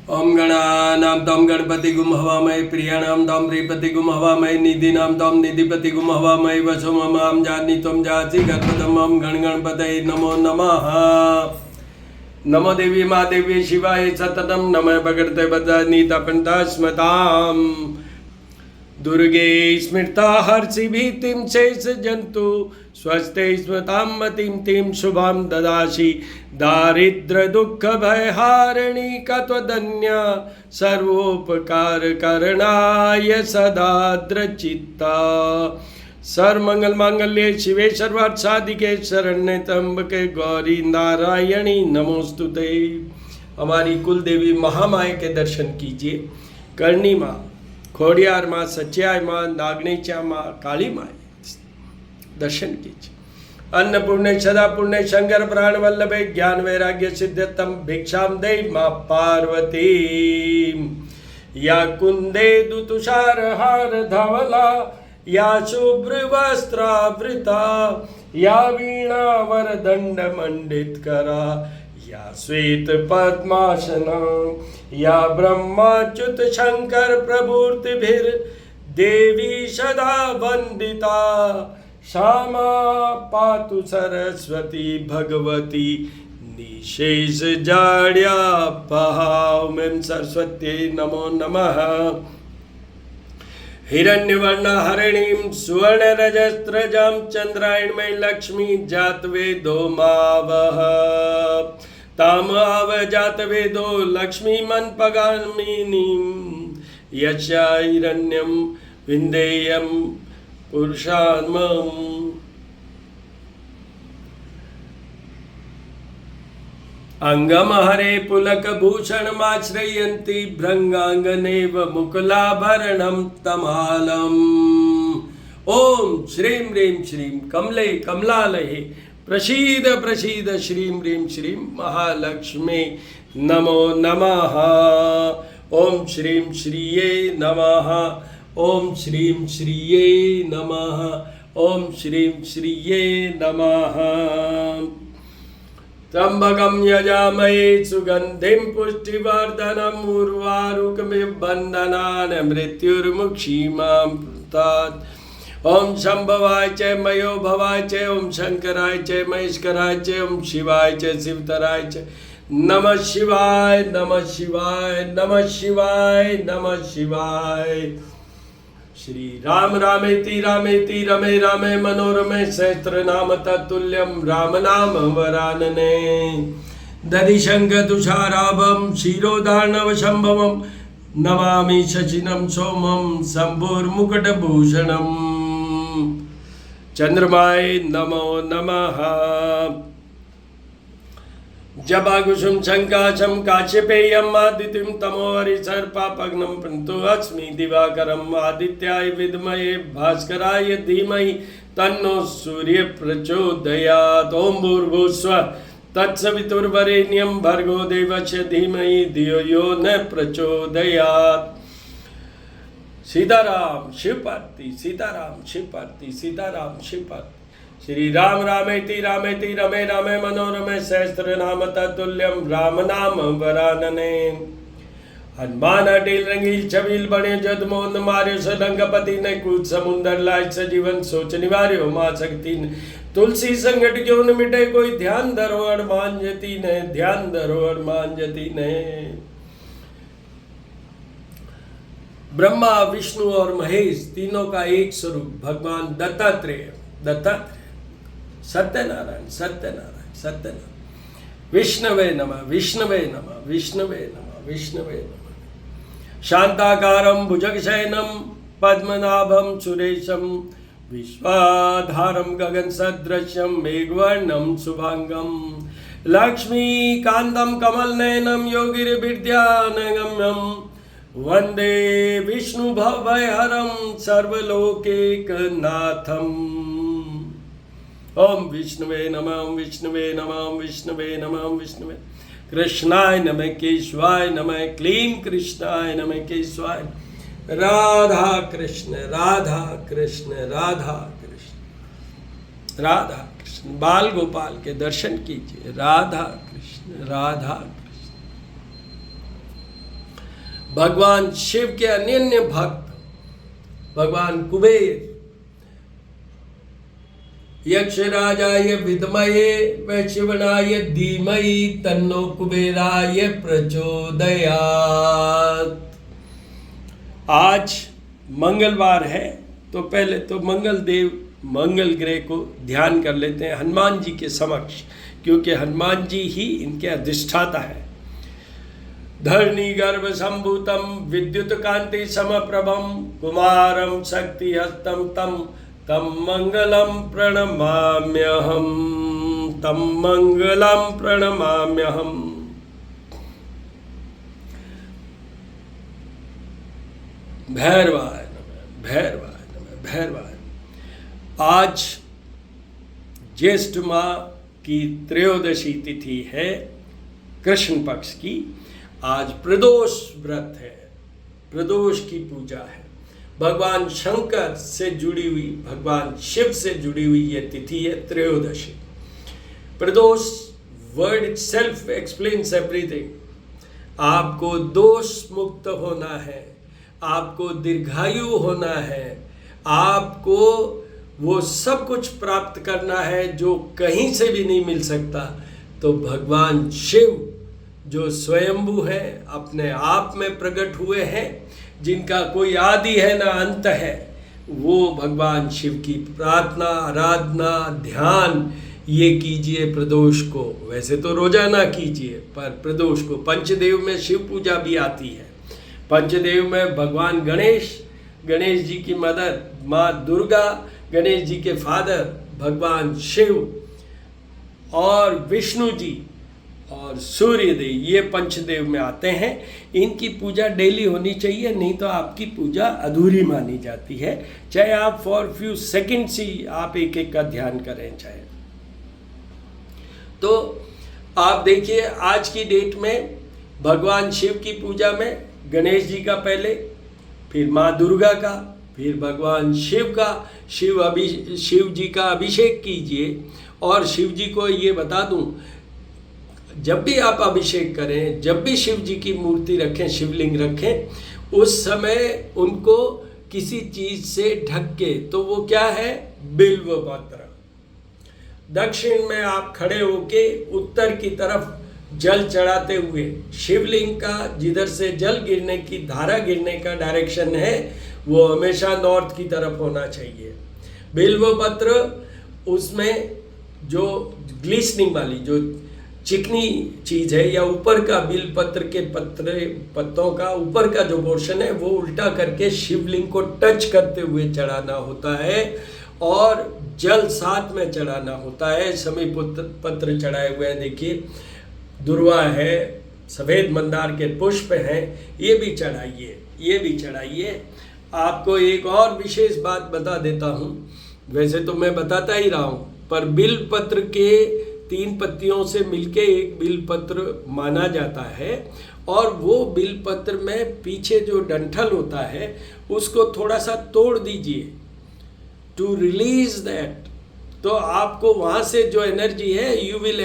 ओम गणानां तं गणपतिगुं हवामहे प्रियाणां तं प्रियपतिगुं हवामहे निधीनां तं निधिपतिगुं हवामहे वसुममां जानी त्वं जासि गणपतमं गणगणपतये नमो नमः। नमो देवी महादेवी शिवाय सततं नमः भगवते वदनीतपन्था स्मताम् दुर्गे स्मृता हर्षि भीतिं शेष जंतु स्वस्थे स्मतां मतिं तिं शुभां ददासि दारिद्र दुःख भयहारिणी कत्वदन्या सर्वोपकार करणाय सदा द्रचित्ता सर्वमंगल मांगल्ये शिवे सर्वार्थ साधिके शरण्ये त्र्यंबके गौरी नारायणी नमोस्तुते। हमारी कुल देवी महामाया के दर्शन कीजिए। करणी माँ, खोडियार माँ, सच्चाई माँ, नागणीचा माँ, काली माँ दर्शन कीजिए। अन्नपूर्णे सदा पुण्य शंकर प्राण वल्लभे ज्ञान वैराग्य सिद्धतम भिक्षाम दे माँ पार्वती। या कुंदे दुतुषार हार धवला या शुभ्र वस्त्रावृता या वीणा वरदंड मंडित करा या श्वेत पद्मासना या ब्रह्माच्युत शंकर प्रभूतिभिर देवी सदा वंदिता श्यामा पातु सरस्वती भगवती निशेष जाड्या पहाव सरस्वती नमो नमः। हिरण्यवर्ण हरिणीं सुवर्ण रजस्त्रजां चंद्रायणमय लक्ष्मी जात वेदो मावह ताम आव जात वेदो लक्ष्मी मन पगामिनीं यस्या हिरण्यं विन्देयं पुरुषात्मम्। अंगम हरे पुलक भूषणमाश्रयन्ति भृंगांगनेव मुकुलाभरणं तमालम्। ओम श्रीं ह्रीं श्रीं कमले कमलालये प्रसीद प्रसीद श्रीं ह्रीं श्रीं महालक्ष्मी नमो नमः। ओम श्रीं श्रिये नमः। ओम श्रीं श्रिये नमः। ओम श्रीं श्रिये नमः। त्र्यंबकं यजामहे सुगंधिं पुष्टिवर्धनम् उर्वारुकमिव बन्धनान् मृत्युर्मुक्षीमामृतात्। ओम शंभवाय च मयो भवाय च ओम शंकराय च महेश्वराय च ओम शिवाय च शिवतराय च नमः शिवाय नमः शिवाय नमः शिवाय नमः शिवाय। श्री राम रामेति रामेति रमे रामे मनोरमे सहस्रनाम तत्तुल्यं राम नाम वरानने। दधिशंख तुषाराभं शिरोधार्णव संभवं नमामि शशिनं सोमं शंभुर्मुकुटभूषणम्। चंद्रमाय नमो नमः। जबाकुसुम शंकाशं काश्यपेयम् आदित्यं तमोहरिसर्पापग्नं प्रणतो अस्मि दिवाकरम् आदित्याय विद्महे भास्कराय धीमहि तन्नो सूर्य प्रचोदयात्। ओम भूर्भुवस्सुवः तत्सवितुर्वरेण्यं भर्गो देवस्य धीमहि धियो यो न प्रचोदयात्। सीताराम शिवपार्वती सीताराम शिवपार्वती सीताराम शिवपार्वती। श्री राम रामेति रामेति रमे रामे मनोरमे सहस्रनाम तत्तुल्यं राम नाम वरानने। हनुमान अटेल रंगील छबील बने जद मोहन मार्यो सदंगपति ने कूद समुंदर लाय सजीवन सोच निवार्यो माँ शक्ति ने तुलसी संगठ क्यों न मिटे कोई ध्यान धरो हनुमान जति ने ध्यान धरो हनुमान जति ने। ब्रह्मा विष्णु और महेश तीनों का एक स्वरूप भगवान दत्तात्रेय दत्तात्रेय सत्यनारायण सत्यनारायण सत्यनारायण। विष्णवे नमः विष्णवे नमः विष्णवे नमः विष्णवे नमः। शांताकारं भुजगशयनं पद्मनाभं सुरेशं विश्वाधारं गगनसदृशं मेघवर्णं शुभांगं लक्ष्मीकान्तं कमलनयनं योगिर्विद्यानगम्यं वंदे विष्णु भवभयहरं सर्वलोकैकनाथम्। ओम विष्णुवे नमः विष्णुवे नमः विष्णुवे नमः विष्णुवे। कृष्णाय नमः केशवाय नमः क्लीं कृष्णाय नमः केशवाय। राधा कृष्ण राधा कृष्ण राधा कृष्ण राधा कृष्ण। बाल गोपाल के दर्शन कीजिए। राधा कृष्ण राधा कृष्ण। भगवान शिव के अनन्य भक्त भगवान कुबेर, यक्षराजाय विद्महे व शिवनाय धीमहि तन्नो कुबेराय प्रचोदयात्। आज मंगलवार है, तो पहले तो मंगल देव, मंगल ग्रह को ध्यान कर लेते हैं हनुमान जी के समक्ष, क्योंकि हनुमान जी ही इनके अधिष्ठाता है। धरणी गर्भ संभूतम विद्युत कांति समप्रभम कुमारम शक्ति हस्तम तम मंगलम प्रणमाम्यहम, तम मंगलम प्रणमाम्यहम। भैरवाय नमः, भैरवाय नमः, भैरवाय। आज ज्येष्ठ माह की त्रयोदशी तिथि है, कृष्ण पक्ष की। आज प्रदोष व्रत है, प्रदोष की पूजा है। भगवान शंकर से जुड़ी हुई, भगवान शिव से जुड़ी हुई यह तिथि है त्रयोदशी। प्रदोष वर्ड इटसेल्फ एक्सप्लेन्स एवरीथिंग। आपको दोष मुक्त होना है, आपको दीर्घायु होना है, आपको वो सब कुछ प्राप्त करना है जो कहीं से भी नहीं मिल सकता। तो भगवान शिव जो स्वयंभू है, अपने आप में प्रकट हुए हैं, जिनका कोई आदि है ना अंत है, वो भगवान शिव की प्रार्थना, आराधना, ध्यान ये कीजिए प्रदोष को। वैसे तो रोजाना कीजिए, पर प्रदोष को। पंचदेव में शिव पूजा भी आती है। पंचदेव में भगवान गणेश, गणेश जी की मदर माँ दुर्गा, गणेश जी के फादर भगवान शिव और विष्णु जी और सूर्य देव, ये पंचदेव में आते हैं। इनकी पूजा डेली होनी चाहिए, नहीं तो आपकी पूजा अधूरी मानी जाती है। चाहे आप फॉर फ्यू सेकंड्स ही आप एक एक का ध्यान करें चाहे। तो आप देखिए आज की डेट में भगवान शिव की पूजा में गणेश जी का पहले, फिर माँ दुर्गा का, फिर भगवान शिव का, शिव जी का अभिषेक कीजिए। और शिव जी को ये बता दूं, जब भी आप अभिषेक करें, जब भी शिव जी की मूर्ति रखें, शिवलिंग रखें, उस समय उनको किसी चीज से ढक के, तो वो क्या है, बिल्व पत्र। दक्षिण में आप खड़े होके उत्तर की तरफ जल चढ़ाते हुए, शिवलिंग का जिधर से जल गिरने की, धारा गिरने का डायरेक्शन है, वो हमेशा नॉर्थ की तरफ होना चाहिए। बिल्व पत्र, उसमें जो ग्लिसनिंग वाली जो चिकनी चीज है, या ऊपर का बिल पत्र के पत्तों का ऊपर का जो पोर्शन है, वो उल्टा करके शिवलिंग को टच करते हुए चढ़ाना होता है, और जल साथ में चढ़ाना होता है। समी पत्र चढ़ाए हुए हैं, देखिए दुर्वा है, सफ़ेद मंदार के पुष्प हैं, ये भी चढ़ाइए, ये भी चढ़ाइए। आपको एक और विशेष बात बता देता हूँ, वैसे तो मैं बताता ही रहा हूँ, पर बिल पत्र के 3 पत्तियों से मिलके एक बिल पत्र माना जाता है। और वो बिल पत्र में पीछे जो डंठल होता है, उसको थोड़ा सा तोड़ दीजिए टू रिलीज दैट। तो आपको वहाँ से जो एनर्जी है, you will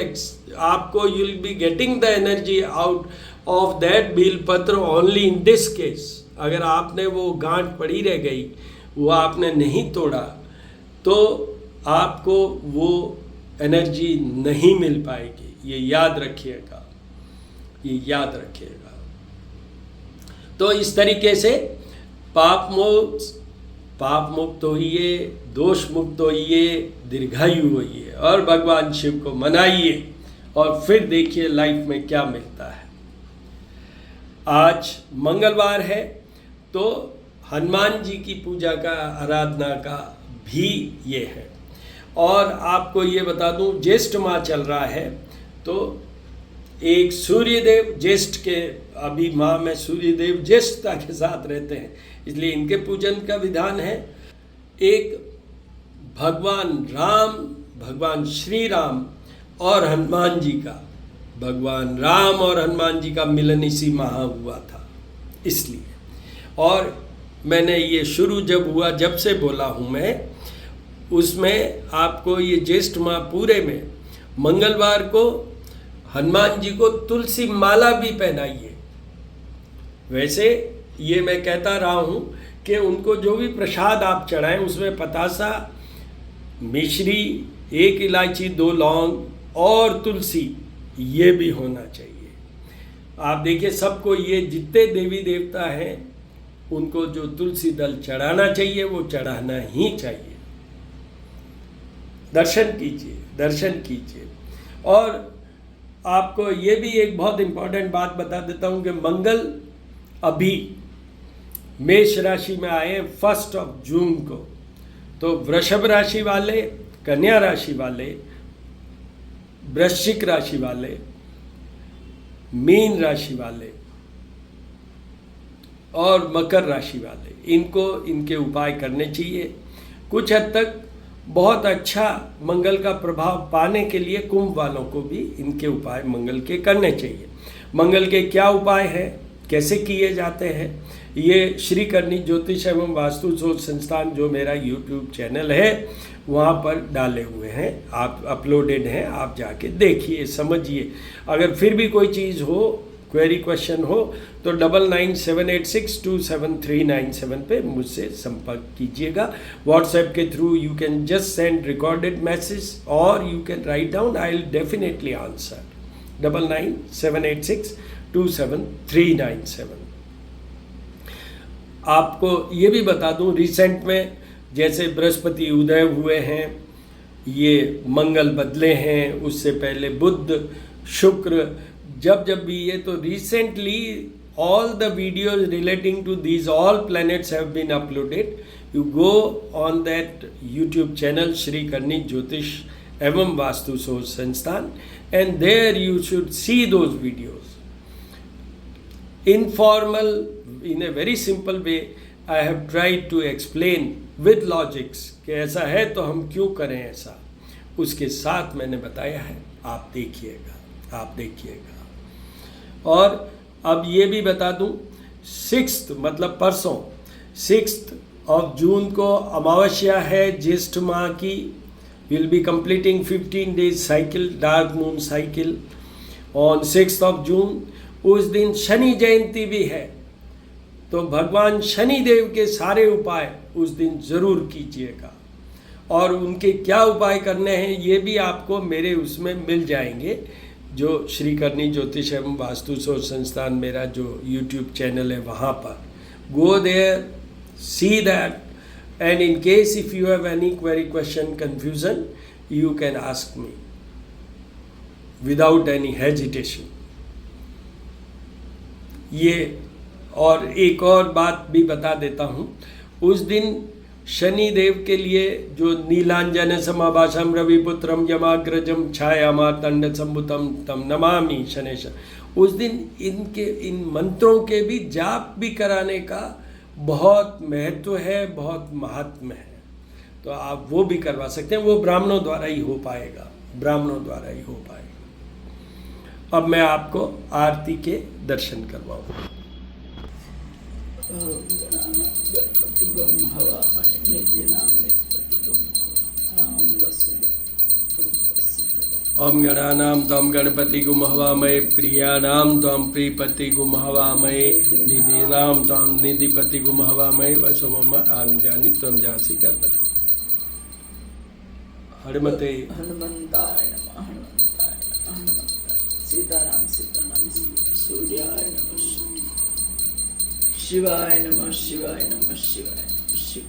be getting the energy out of that bill पत्र ओनली इन दिस केस। अगर आपने वो गांठ पड़ी रह गई, वो आपने नहीं तोड़ा, तो आपको वो एनर्जी नहीं मिल पाएगी। ये याद रखिएगा, ये याद रखिएगा। तो इस तरीके से पाप मुक्त होइए, दोष मुक्त होइए, दीर्घायु होइए और भगवान शिव को मनाइए, और फिर देखिए लाइफ में क्या मिलता है। आज मंगलवार है, तो हनुमान जी की पूजा का, आराधना का भी ये है। और आपको ये बता दूं, ज्येष्ठ माह चल रहा है, तो एक सूर्यदेव, ज्येष्ठ के अभी माह में सूर्यदेव ज्येष्ठता के साथ रहते हैं, इसलिए इनके पूजन का विधान है। एक भगवान राम, भगवान श्री राम और हनुमान जी का, भगवान राम और हनुमान जी का मिलन इसी माह हुआ था, इसलिए। और मैंने ये शुरू जब से बोला हूँ मैं, उसमें आपको ये ज्येष्ठ माह पूरे में मंगलवार को हनुमान जी को तुलसी माला भी पहनाइए। वैसे ये मैं कहता रहा हूँ कि उनको जो भी प्रसाद आप चढ़ाएं उसमें पतासा, मिश्री, 1 इलायची, 2 लौंग और तुलसी ये भी होना चाहिए। आप देखिए सबको ये जितने देवी देवता हैं उनको जो तुलसी दल चढ़ाना चाहिए वो चढ़ाना ही चाहिए। दर्शन कीजिए, दर्शन कीजिए। और आपको ये भी एक बहुत इम्पॉर्टेंट बात बता देता हूँ कि मंगल अभी मेष राशि में आए 1 जून को। तो वृषभ राशि वाले, कन्या राशि वाले, वृश्चिक राशि वाले, मीन राशि वाले और मकर राशि वाले, इनको इनके उपाय करने चाहिए। कुछ हद तक बहुत अच्छा मंगल का प्रभाव पाने के लिए कुंभ वालों को भी इनके उपाय मंगल के करने चाहिए। मंगल के क्या उपाय हैं, कैसे किए जाते हैं, ये श्री करनी ज्योतिष एवं वास्तु शोध संस्थान जो मेरा यूट्यूब चैनल है वहाँ पर डाले हुए हैं, आप अपलोडेड हैं, आप जाके देखिए, समझिए। अगर फिर भी कोई चीज़ हो, क्वेरी क्वेश्चन हो तो 9978627397 पे मुझसे संपर्क कीजिएगा। व्हाट्सएप के through you can just send recorded message और you can write down, I will definitely answer. 9978627397। आपको ये भी बता दूं, रिसेंट में जैसे बृहस्पति उदय हुए हैं, ये मंगल बदले हैं, उससे पहले बुध, शुक्र, जब भी ये, तो recently all the videos relating to these all planets have been uploaded. You go on that YouTube channel Shri Karni Jyotish Evam Vastu Shod Sansthan, and there you should see those videos. Informal, in a very simple way, I have tried to explain with logics कि ऐसा है तो हम क्यों करें ऐसा, उसके साथ मैंने बताया है। आप देखिएगा, आप देखिएगा। और अब ये भी बता दूं, 6 मतलब परसों 6 जून को अमावस्या है ज्येष्ठ माह की। Will be completing 15 days cycle, dark moon cycle on 6 जून। उस दिन शनि जयंती भी है, तो भगवान शनि देव के सारे उपाय उस दिन ज़रूर कीजिएगा। और उनके क्या उपाय करने हैं ये भी आपको मेरे उसमें मिल जाएंगे, जो श्री करनी ज्योतिष एवं वास्तु शोध संस्थान मेरा जो यूट्यूब चैनल है वहाँ पर। Go there, see that, and in case if you have any query, question, confusion, you can ask me without any hesitation. ये और एक और बात भी बता देता हूँ, उस दिन शनि देव के लिए जो नीलांजन समाभाषम रविपुत्रम यमाग्रजम छायामातंड संभुतम तम नमामि शनेश, उस दिन इनके इन मंत्रों के भी जाप भी कराने का बहुत महत्व है, बहुत महात्म्य है। तो आप वो भी करवा सकते हैं, वो ब्राह्मणों द्वारा ही हो पाएगा, ब्राह्मणों द्वारा ही हो पाएगा। अब मैं आपको आरती के दर्शन करवाऊँ। ओम गणानां त्वं गणपतिगुं हवामहे, प्रियाणां त्वं प्रियपतिगुं हवामहे, निधीनां त्वं निधिपतिगुं हवामहे, वसो मम आंजानि त्वं जासि कर्मतम्। हनुमते हनुमंताय नमः, हनुमंताय नमः, हनुमंताय, सीताराम सीताराम, सूर्याय नमः, शिवाय नमः, शिवाय नमः, शिवाय नमः, शिव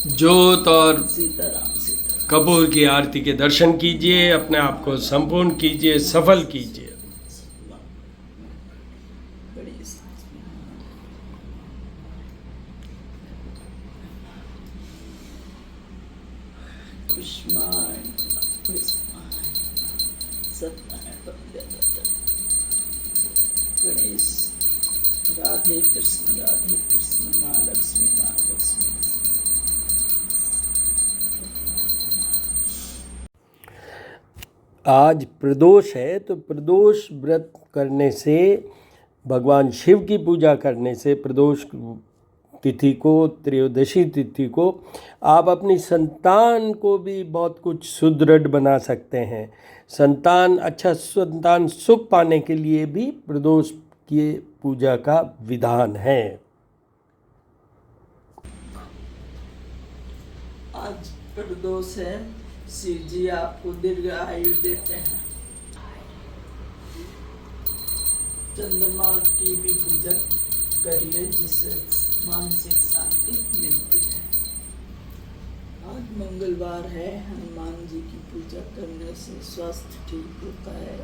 ज्योत और सीताराम सीताराम कपूर की आरती के दर्शन कीजिए, अपने आप को संपूर्ण कीजिए, सफल कीजिए। गणेश, राधे कृष्ण माँ लक्ष्मी, माँ लक्ष्मी। आज प्रदोष है, तो प्रदोष व्रत करने से, भगवान शिव की पूजा करने से, प्रदोष तिथि को, त्रयोदशी तिथि को आप अपनी संतान को भी बहुत कुछ सुदृढ़ बना सकते हैं। संतान, अच्छा संतान सुख पाने के लिए भी प्रदोष की पूजा का विधान है। आज प्रदोष है, शिव जी आपको दीर्घ आयु देते हैं। चंद्रमा की भी पूजा करिए जिससे मानसिक शांति मिलती है। आज मंगलवार है, हनुमान जी की पूजा करने से स्वास्थ्य ठीक होता है।